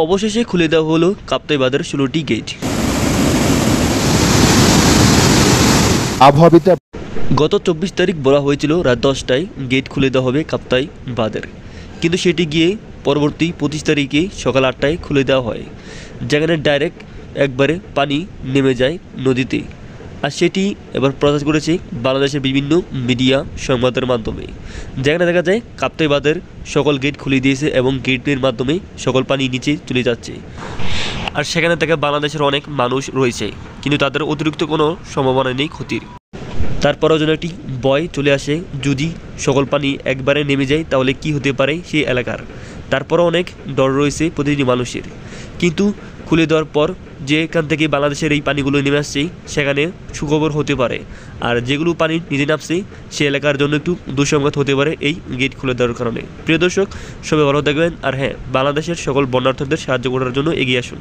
অবশেষে খুলে দেওয়া হলো কাপ্তাই বাঁধের 16টি গেট। আবহাওয়াবিদরা গত 24 তারিখ বলা হয়েছিল রাত 10টায় গেট খুলে দেওয়া হবে কাপ্তাই বাঁধের, কিন্তু সেটি গিয়ে পরবর্তী 25 তারিখে সকাল 8টায় খুলে দেওয়া হয়, যেখানে ডাইরেক্ট একবারে পানি নেমে যায় নদীতে। আর সেটি এবার প্রকাশ করেছে বাংলাদেশের বিভিন্ন মিডিয়া সংবাদের মাধ্যমে, যেখানে দেখা যায় কাপ্তাই বাঁধের সকল গেট খুলে দিয়েছে এবং গেটের মাধ্যমে সকল পানি নিচে চলে যাচ্ছে। আর সেখানে থেকে বাংলাদেশের অনেক মানুষ রয়েছে, কিন্তু তাদের অতিরিক্ত কোনো সম্ভাবনা নেই ক্ষতির। তারপরেও যেন একটি ভয় চলে আসে, যদি সকল পানি একবারে নেমে যায় তাহলে কি হতে পারে সেই এলাকার। তারপরও অনেক ডর রয়েছে প্রতিটি মানুষের, কিন্তু খুলে দেওয়ার পর যে এখান থেকে বাংলাদেশের এই পানিগুলো নেমে আসছে সেখানে সুখবর হতে পারে, আর যেগুলো পানি নিজে নামছে সে এলাকার জন্য একটু দুঃসংবাদ হতে পারে এই গেট খুলে দেওয়ার কারণে। প্রিয় দর্শক, সবাই ভালো থাকবেন, আর হ্যাঁ, বাংলাদেশের সকল বন্যার্থীদের সাহায্য করার জন্য এগিয়ে আসুন।